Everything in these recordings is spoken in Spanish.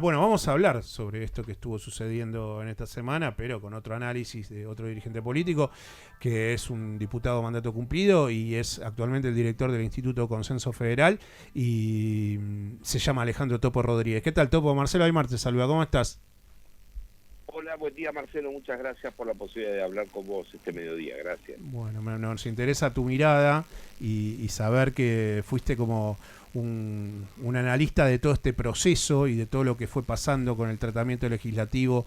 Bueno, vamos a hablar sobre esto que estuvo sucediendo en esta semana, pero con otro análisis de otro dirigente político, que es un diputado mandato cumplido y es actualmente el director del Instituto Consenso Federal y se llama Alejandro Topo Rodríguez. ¿Qué tal, Topo? Marcelo Aymar te saluda, ¿cómo estás? Hola, buen día Marcelo, muchas gracias por la posibilidad de hablar con vos este mediodía, gracias. Bueno, nos interesa tu mirada y saber que fuiste como un analista de todo este proceso y de todo lo que fue pasando con el tratamiento legislativo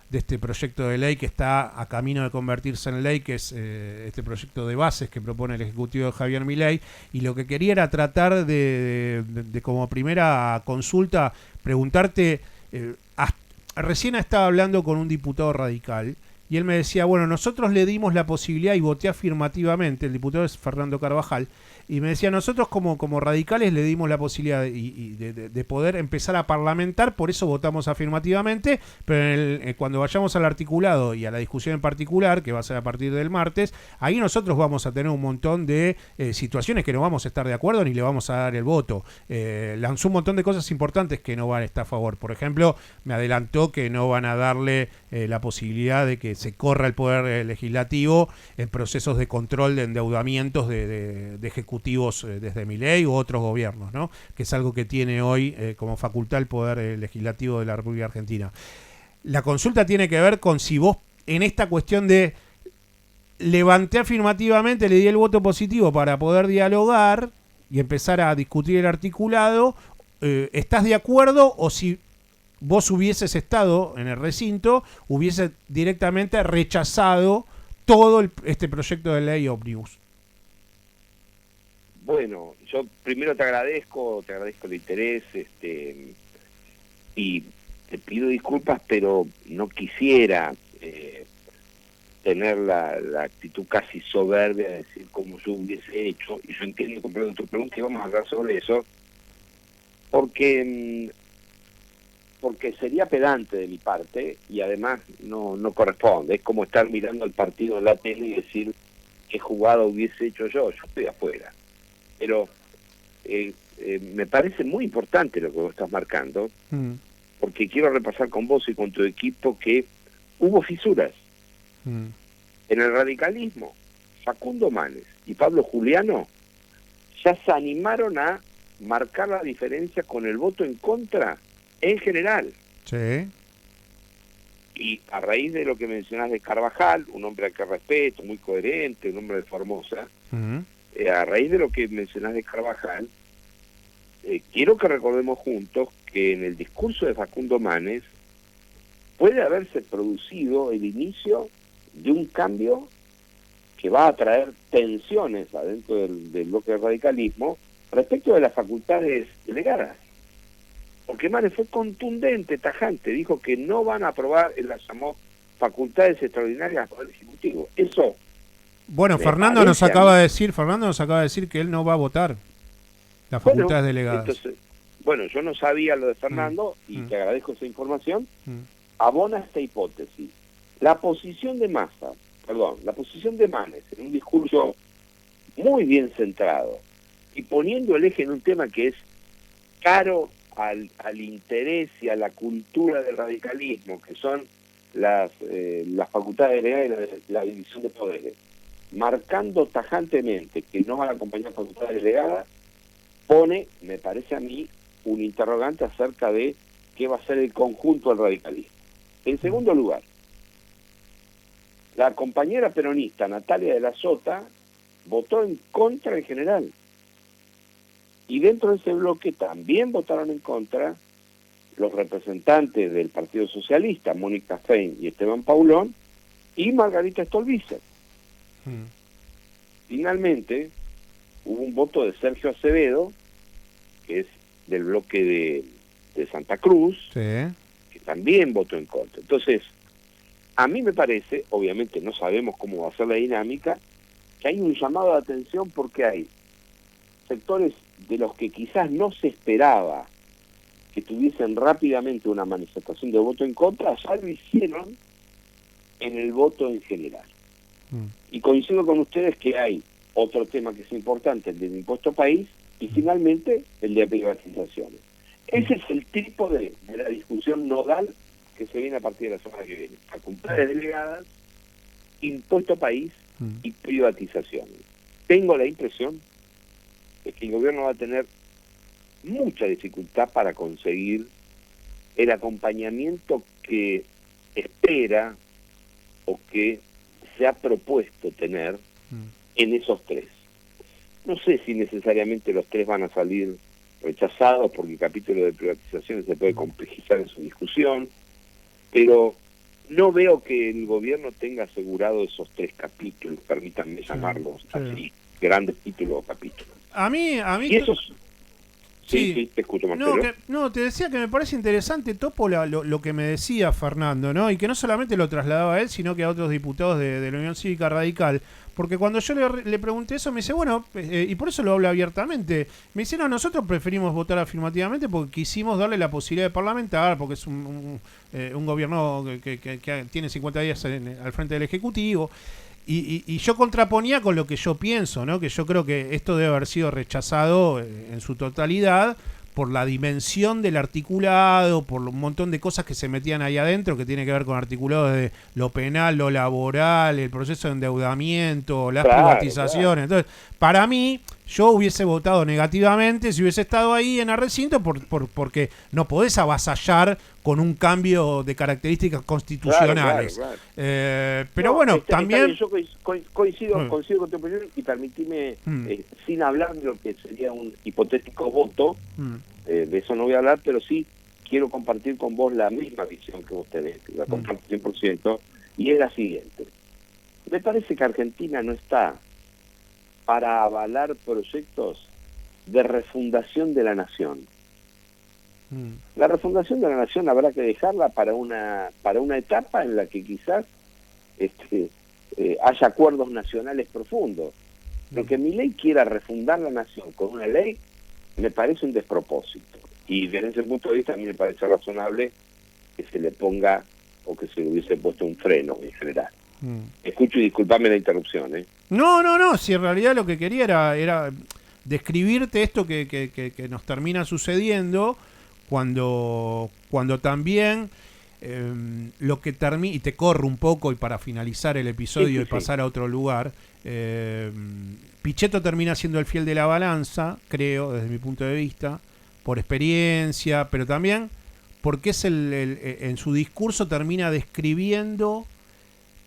de este proyecto de ley que está a camino de convertirse en ley, que es este proyecto de bases que propone el Ejecutivo de Javier Milei. Y lo que quería era tratar de como primera consulta, preguntarte, recién estaba hablando con un diputado radical y él me decía, bueno, nosotros le dimos la posibilidad y voté afirmativamente, el diputado es Fernando Carvajal, y me decía, nosotros como radicales le dimos la posibilidad de poder empezar a parlamentar, por eso votamos afirmativamente, pero cuando vayamos al articulado y a la discusión en particular, que va a ser a partir del martes, ahí nosotros vamos a tener un montón de situaciones que no vamos a estar de acuerdo ni le vamos a dar el voto. Lanzó un montón de cosas importantes que no van a estar a favor. Por ejemplo, me adelantó que no van a darle la posibilidad de que se corra el poder legislativo en procesos de control de endeudamientos de ejecutivos desde Milei u otros gobiernos, ¿no? Que es algo que tiene hoy como facultad el poder legislativo de la República Argentina. La consulta tiene que ver con si vos en esta cuestión de levanté afirmativamente, le di el voto positivo para poder dialogar y empezar a discutir el articulado, ¿estás de acuerdo o si vos hubieses estado en el recinto, hubiese directamente rechazado todo este proyecto de ley ómnibus? Bueno, yo primero te agradezco el interés, y te pido disculpas, pero no quisiera tener la actitud casi soberbia de decir como yo hubiese hecho, y yo entiendo comprendo tu pregunta y vamos a hablar sobre eso, porque sería pedante de mi parte y además no corresponde. Es como estar mirando el partido en la tele y decir qué jugada hubiese hecho yo estoy afuera. Pero me parece muy importante lo que vos estás marcando, porque quiero repasar con vos y con tu equipo que hubo fisuras en el radicalismo. Facundo Manes y Pablo Juliano ya se animaron a marcar la diferencia con el voto en contra en general. Sí. Y a raíz de lo que mencionás de Carvajal, un hombre al que respeto, muy coherente, un hombre de Formosa, a raíz de lo que mencionás de Carvajal, quiero que recordemos juntos que en el discurso de Facundo Manes puede haberse producido el inicio de un cambio que va a traer tensiones adentro del bloque del radicalismo respecto de las facultades delegadas. Porque Manes fue contundente, tajante, dijo que no van a aprobar, él las llamó facultades extraordinarias del Poder Ejecutivo. Eso, bueno, Fernando nos acaba de decir que él no va a votar las facultades delegadas. Entonces, bueno, yo no sabía lo de Fernando y te agradezco esa información. Abona esta hipótesis. La posición de Manes en un discurso muy bien centrado y poniendo el eje en un tema que es caro al interés y a la cultura del radicalismo, que son las facultades delegadas y la división de poderes, marcando tajantemente que no van a acompañar facultades delegadas, pone, me parece a mí, un interrogante acerca de qué va a ser el conjunto del radicalismo. En segundo lugar, la compañera peronista Natalia de la Sota votó en contra en general. Y dentro de ese bloque también votaron en contra los representantes del Partido Socialista, Mónica Fein y Esteban Paulón, y Margarita Stolbizer. Finalmente, hubo un voto de Sergio Acevedo, que es del bloque de Santa Cruz, que también votó en contra. Entonces, a mí me parece, obviamente no sabemos cómo va a ser la dinámica, que hay un llamado de atención porque hay sectores de los que quizás no se esperaba que tuviesen rápidamente una manifestación de voto en contra, ya lo hicieron en el voto en general. Y coincido con ustedes que hay otro tema que es importante, el del impuesto país, y finalmente el de privatizaciones. Ese es el tipo de la discusión nodal que se viene a partir de la semana que viene. Facultades delegadas, impuesto país y privatización. Tengo la impresión de que el gobierno va a tener mucha dificultad para conseguir el acompañamiento que espera o que se ha propuesto tener en esos tres. No sé si necesariamente los tres van a salir rechazados, porque el capítulo de privatización se puede complejizar en su discusión, pero no veo que el gobierno tenga asegurado esos tres capítulos, permítanme llamarlos así, grandes títulos o capítulos. A mí y esos... Sí, te escucho, Marcelo. No, te decía que me parece interesante, Topo, lo que me decía Fernando, ¿no? Y que no solamente lo trasladaba a él, sino que a otros diputados de la Unión Cívica Radical. Porque cuando yo le pregunté eso, me dice, bueno, y por eso lo habla abiertamente, me dice, no, nosotros preferimos votar afirmativamente porque quisimos darle la posibilidad de parlamentar, porque es un gobierno que tiene 50 días al frente del Ejecutivo. Y yo contraponía con lo que yo pienso, ¿no? Que yo creo que esto debe haber sido rechazado en su totalidad por la dimensión del articulado, por un montón de cosas que se metían ahí adentro, que tiene que ver con articulados de lo penal, lo laboral, el proceso de endeudamiento, las privatizaciones. Entonces, para mí, yo hubiese votado negativamente si hubiese estado ahí en el recinto porque no podés avasallar con un cambio de características constitucionales. Pero bueno, también... Yo coincido con tu opinión y permitime, sin hablar de lo que sería un hipotético voto, de eso no voy a hablar, pero sí quiero compartir con vos la misma visión que vos tenés, la comparto 100%, y es la siguiente. Me parece que Argentina no está para avalar proyectos de refundación de la nación. La refundación de la nación habrá que dejarla para una etapa en la que quizás haya acuerdos nacionales profundos. Lo que Milei quiera refundar la nación con una ley me parece un despropósito. Y desde ese punto de vista a mí me parece razonable que se le ponga o que se le hubiese puesto un freno en general. Escucho y disculpame la interrupción. No, si en realidad lo que quería era describirte esto que nos termina sucediendo cuando también lo que termina, y te corro un poco y para finalizar el episodio y pasar a otro lugar, Pichetto termina siendo el fiel de la balanza, creo, desde mi punto de vista, por experiencia, pero también porque es en su discurso termina describiendo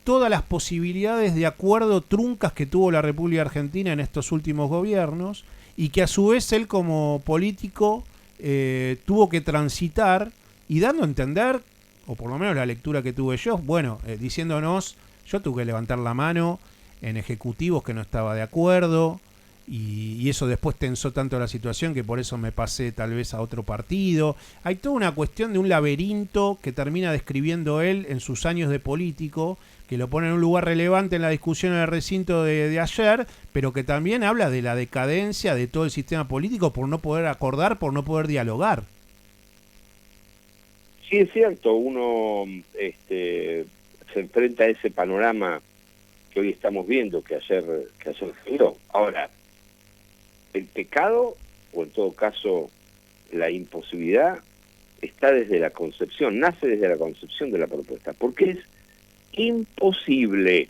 todas las posibilidades de acuerdo truncas que tuvo la República Argentina en estos últimos gobiernos y que a su vez él como político tuvo que transitar y dando a entender, o por lo menos la lectura que tuve yo, bueno, diciéndonos, yo tuve que levantar la mano en ejecutivos que no estaba de acuerdo y eso después tensó tanto la situación que por eso me pasé tal vez a otro partido. Hay toda una cuestión de un laberinto que termina describiendo él en sus años de político, que lo pone en un lugar relevante en la discusión en el recinto de ayer, pero que también habla de la decadencia de todo el sistema político por no poder acordar, por no poder dialogar. Sí, es cierto, uno se enfrenta a ese panorama que hoy estamos viendo, que ayer generó. Ahora, el pecado, o en todo caso la imposibilidad, está desde la concepción, nace desde la concepción de la propuesta, porque es imposible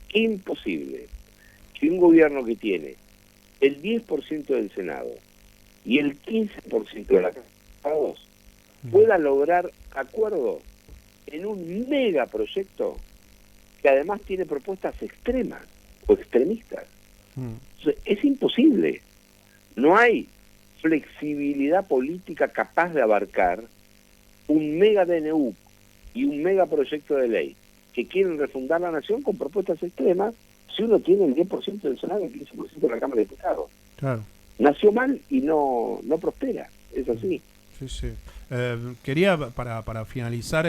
que un gobierno que tiene el 10% del Senado y el 15% de la Cámara de Diputados pueda lograr acuerdo en un megaproyecto que además tiene propuestas extremas o extremistas. Es imposible. No hay flexibilidad política capaz de abarcar un mega DNU y un megaproyecto de ley que quieren refundar la nación con propuestas extremas si uno tiene el 10% del Senado y el 15% de la Cámara de Diputados. Claro. Nació mal y no prospera. Es así. Sí. Quería, para finalizar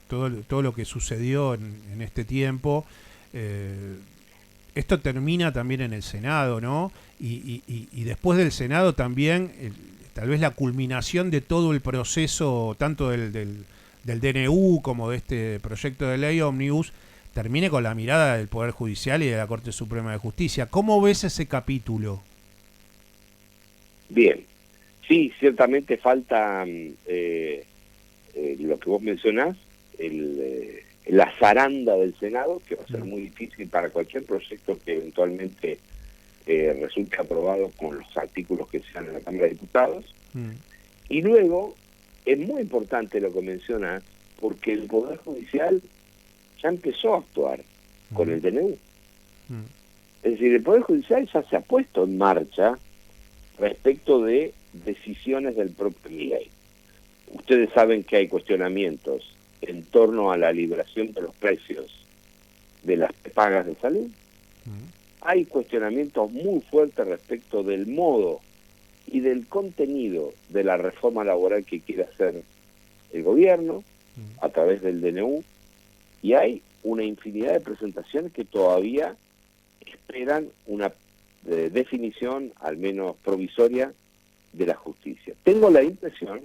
todo lo que sucedió en este tiempo, esto termina también en el Senado, ¿no? Y después del Senado también, tal vez la culminación de todo el proceso, tanto del DNU como de este proyecto de ley Omnibus, termine con la mirada del Poder Judicial y de la Corte Suprema de Justicia. ¿Cómo ves ese capítulo? Bien. Sí, ciertamente falta lo que vos mencionás, la zaranda del Senado, que va a ser muy difícil para cualquier proyecto que eventualmente resulte aprobado con los artículos que sean en la Cámara de Diputados. Y luego, es muy importante lo que mencionás, porque el Poder Judicial ya empezó a actuar con el DNU. Es decir, el Poder Judicial ya se ha puesto en marcha respecto de decisiones del propio ley. Ustedes saben que hay cuestionamientos en torno a la liberación de los precios de las pagas de salud. Hay cuestionamientos muy fuertes respecto del modo y del contenido de la reforma laboral que quiere hacer el gobierno a través del DNU, y hay una infinidad de presentaciones que todavía esperan una definición, al menos provisoria, de la justicia. Tengo la impresión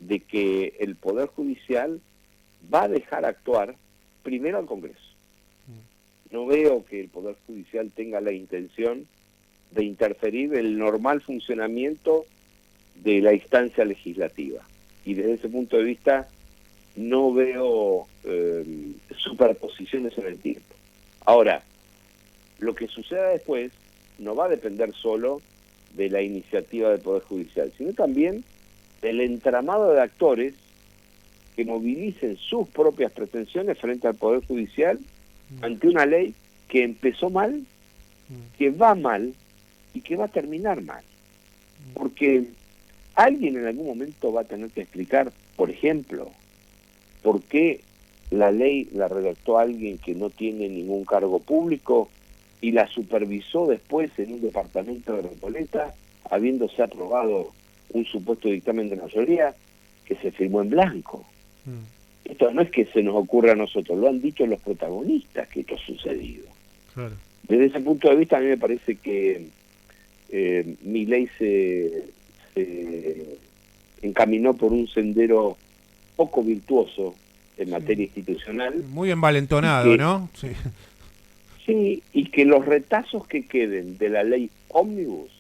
de que el Poder Judicial va a dejar actuar primero al Congreso. No veo que el Poder Judicial tenga la intención de interferir en el normal funcionamiento de la instancia legislativa. Y desde ese punto de vista no veo superposiciones en el tiempo. Ahora, lo que suceda después no va a depender solo de la iniciativa del Poder Judicial, sino también del entramado de actores que movilicen sus propias pretensiones frente al Poder Judicial ante una ley que empezó mal, que va mal y que va a terminar mal. Porque alguien en algún momento va a tener que explicar, por ejemplo, por qué la ley la redactó alguien que no tiene ningún cargo público y la supervisó después en un departamento de Recoleta, habiéndose aprobado un supuesto dictamen de mayoría que se firmó en blanco. Esto no es que se nos ocurra a nosotros, lo han dicho los protagonistas que esto ha sucedido. Claro. Desde ese punto de vista a mí me parece que Milei se encaminó por un sendero poco virtuoso en materia institucional. Muy envalentonado, ¿no? Sí. Sí, y que los retazos que queden de la ley ómnibus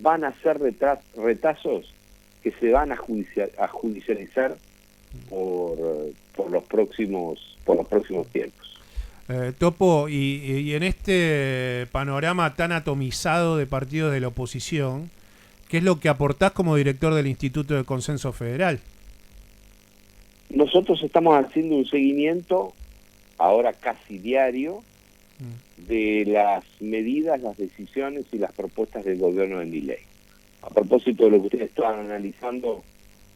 van a ser retazos que se van a judicializar por los próximos tiempos. Topo, y en este panorama tan atomizado de partidos de la oposición, ¿qué es lo que aportás como director del Instituto de Consenso Federal? Nosotros estamos haciendo un seguimiento, ahora casi diario, de las medidas, las decisiones y las propuestas del gobierno de Milei. A propósito de lo que ustedes estaban analizando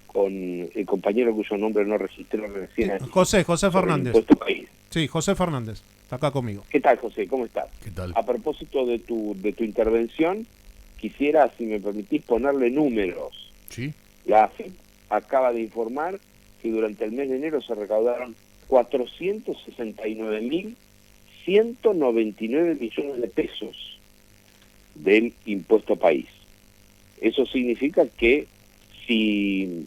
con el compañero cuyo nombre no registré recién. José Fernández. Sí, José Fernández, está acá conmigo. ¿Qué tal, José? ¿Cómo estás? ¿Qué tal? A propósito de tu intervención, quisiera, si me permitís, ponerle números. Sí. La AFIP acaba de informar que durante el mes de enero se recaudaron 469.199 millones de pesos del impuesto país. Eso significa que si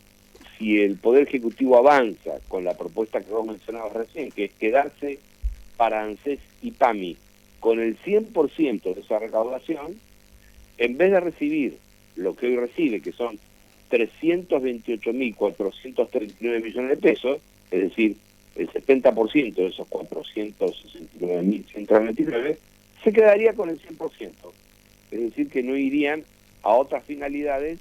el Poder Ejecutivo avanza con la propuesta que vos mencionabas recién, que es quedarse para ANSES y PAMI con el 100% de esa recaudación, en vez de recibir lo que hoy recibe, que son 328.439 millones de pesos, es decir, el 70% de esos 469.199, se quedaría con el 100%. Es decir, que no irían a otras finalidades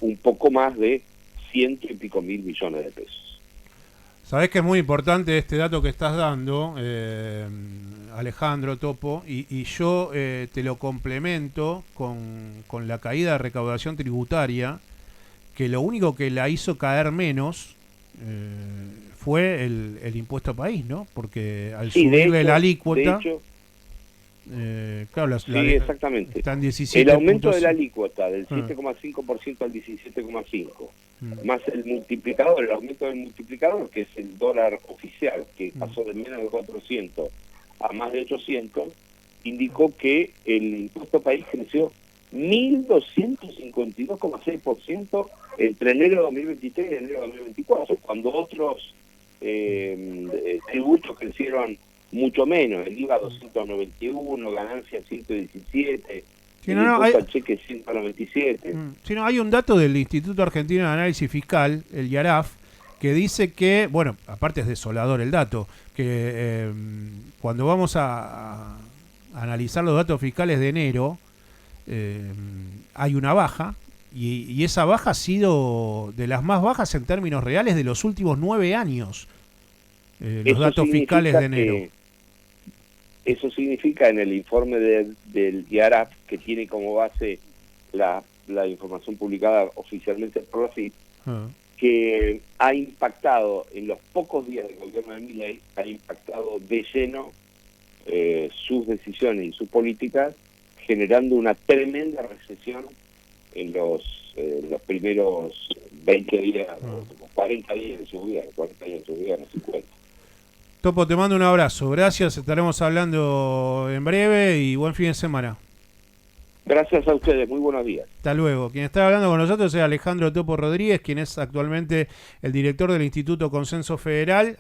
un poco más de 100 y pico mil millones de pesos. Sabés que es muy importante este dato que estás dando, Alejandro, Topo, y yo te lo complemento con la caída de recaudación tributaria, que lo único que la hizo caer menos fue el impuesto país, ¿no? Porque al subirle la alícuota... claro, exactamente. Está en 17 el aumento puntos. de la alícuota del 7,5% al 17,5%, más el multiplicador, el aumento del multiplicador, que es el dólar oficial, que pasó de menos de 400 a más de 800, indicó que el impuesto país creció 1.252,6% entre enero de 2023 y enero de 2024, cuando otros tributos crecieron mucho menos, el IVA 291, ganancia 117, Sí, no, hay, cheque 197. Sí, no, hay un dato del Instituto Argentino de Análisis Fiscal, el IARAF, que dice que, bueno, aparte es desolador el dato, que cuando vamos a analizar los datos fiscales de enero, hay una baja, y esa baja ha sido de las más bajas en términos reales de los últimos 9 años, los datos fiscales de enero. Eso significa en el informe del IARAF, que tiene como base la información publicada oficialmente por la FIP, que ha impactado en los pocos días del gobierno de Milei, ha impactado de lleno sus decisiones y sus políticas, generando una tremenda recesión en los primeros 20 días, 40 días de su gobierno, 40 días de su gobierno, 50. Topo, te mando un abrazo. Gracias, estaremos hablando en breve y buen fin de semana. Gracias a ustedes, muy buenos días. Hasta luego. Quien está hablando con nosotros es Alejandro Topo Rodríguez, quien es actualmente el director del Instituto Consenso Federal.